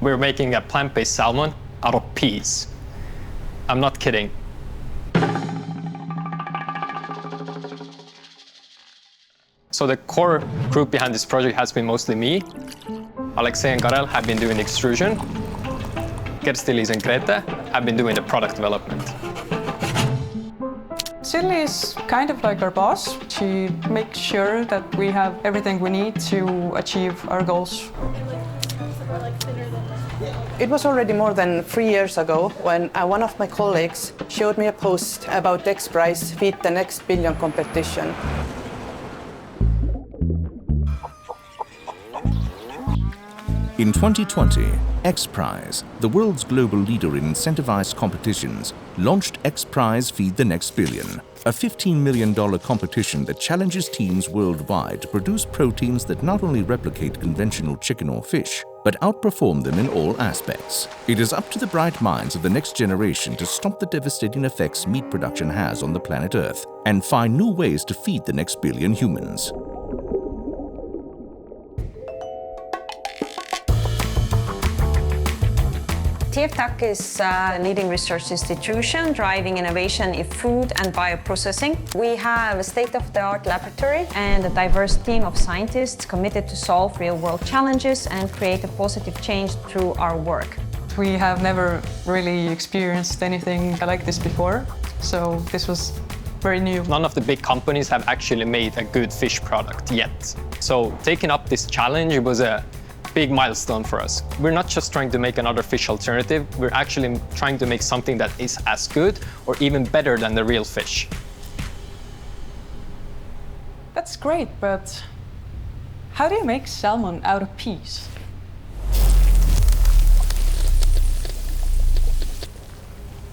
We're making a plant-based salmon out of peas. I'm not kidding. So the core group behind this project has been mostly me. Alexei and Karel have been doing the extrusion. Kersti-Liis and Grete have been doing the product development. Silly is kind of like our boss. She makes sure that we have everything we need to achieve our goals. It was already more than 3 years ago when one of my colleagues showed me a post about XPrize Feed the Next Billion competition. In 2020, XPrize, the world's global leader in incentivized competitions, launched XPrize Feed the Next Billion, a $15 million competition that challenges teams worldwide to produce proteins that not only replicate conventional chicken or fish, but outperform them in all aspects. It is up to the bright minds of the next generation to stop the devastating effects meat production has on the planet Earth and find new ways to feed the next billion humans. TFTAK is a leading research institution driving innovation in food and bioprocessing. We have a state-of-the-art laboratory and a diverse team of scientists committed to solve real-world challenges and create a positive change through our work. We have never really experienced anything like this before, so this was very new. None of the big companies have actually made a good fish product yet. So taking up this challenge was a big milestone for us. We're not just trying to make another fish alternative, we're actually trying to make something that is as good or even better than the real fish. That's great, but how do you make salmon out of peas?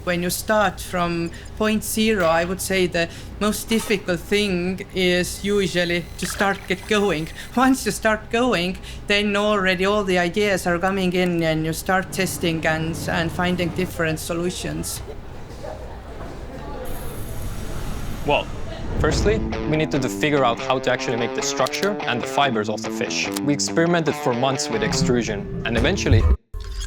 When you start from point zero, I would say the most difficult thing is usually to get going. Once you start going, then already all the ideas are coming in and you start testing and finding different solutions. Well, firstly, we needed to figure out how to actually make the structure and the fibers of the fish. We experimented for months with extrusion, and eventually,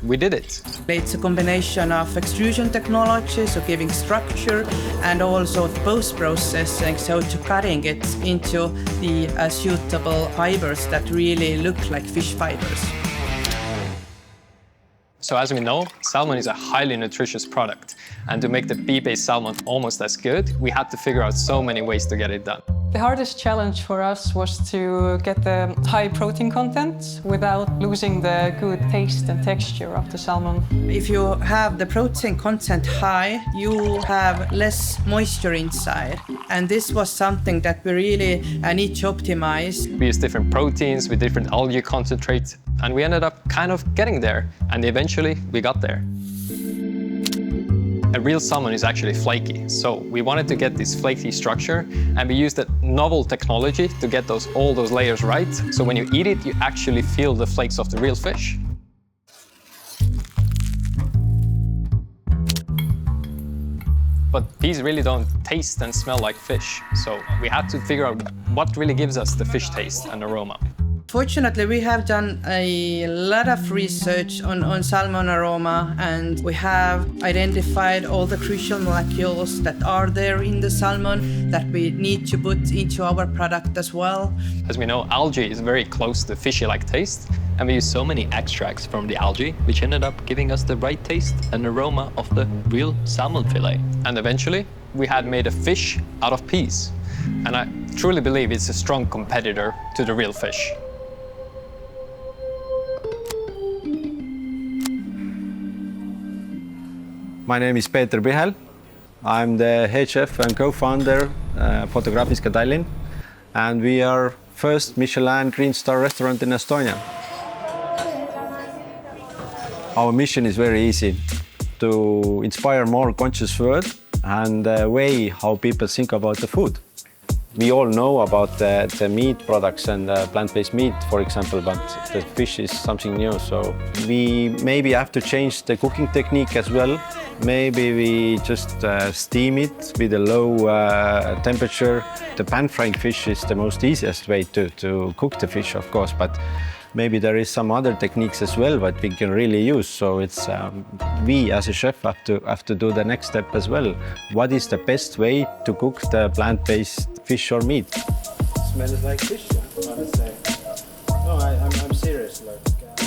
we did it. It's a combination of extrusion technology, so giving structure, and also post-processing, so to cutting it into the suitable fibers that really look like fish fibers. So as we know, salmon is a highly nutritious product. And to make the pea-based salmon almost as good, we had to figure out so many ways to get it done. The hardest challenge for us was to get the high protein content without losing the good taste and texture of the salmon. If you have the protein content high, you have less moisture inside. And this was something that we really need to optimize. We used different proteins with different algae concentrates, and we ended up kind of getting there. And eventually, we got there. A real salmon is actually flaky, so we wanted to get this flaky structure, and we used a novel technology to get all those layers right, so when you eat it, you actually feel the flakes of the real fish. But peas really don't taste and smell like fish, so we had to figure out what really gives us the fish taste and aroma. Fortunately, we have done a lot of research on salmon aroma, and we have identified all the crucial molecules that are there in the salmon that we need to put into our product as well. As we know, algae is very close to fishy-like taste, and we used so many extracts from the algae, which ended up giving us the right taste and aroma of the real salmon fillet. And eventually, we had made a fish out of peas. And I truly believe it's a strong competitor to the real fish. My name is Peeter Pihel. I'm the head chef and co-founder Fotografiska Tallinn, and we are first Michelin Green Star restaurant in Estonia. Our mission is very easy: to inspire more conscious food and the way how people think about the food. We all know about the meat products and plant-based meat, for example, but the fish is something new. So we maybe have to change the cooking technique as well. Maybe we just steam it with a low temperature. The pan-frying fish is the most easiest way to cook the fish, of course, but Maybe there is some other techniques as well that we can really use. So it's we as a chef have to do the next step as well. What is the best way to cook the plant-based fish or meat? Smells like fish, I would say. No, I'm serious.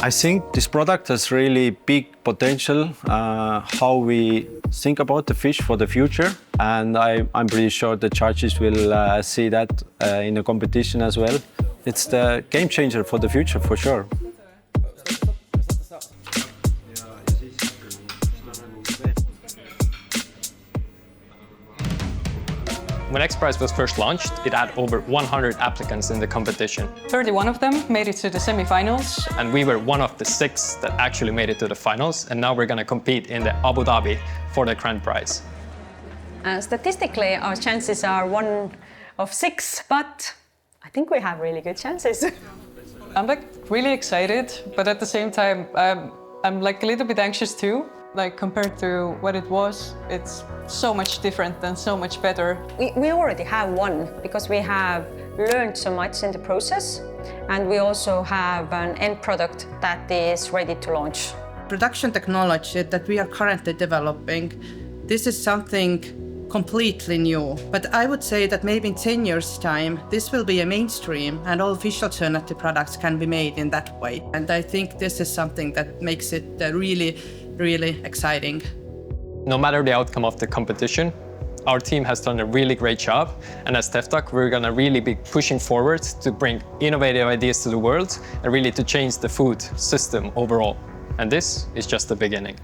I think this product has really big potential, how we think about the fish for the future. And I'm pretty sure the judges will see that in the competition as well. It's the game changer for the future, for sure. When XPrize was first launched, it had over 100 applicants in the competition. 31 of them made it to the semi-finals. And we were one of the 6 that actually made it to the finals. And now we're going to compete in the Abu Dhabi for the grand prize. Statistically, our chances are 1 of 6, but I think we have really good chances. I'm like really excited, but at the same time, I'm like a little bit anxious too. Like compared to what it was, it's so much different and so much better. We already have won because we have learned so much in the process, and we also have an end product that is ready to launch. Production technology that we are currently developing, this is something completely new. But I would say that maybe in 10 years' time, this will be a mainstream and all fish alternative products can be made in that way. And I think this is something that makes it really exciting. No matter the outcome of the competition, our team has done a really great job. And as TFTAK, we're going to really be pushing forward to bring innovative ideas to the world and really to change the food system overall. And this is just the beginning.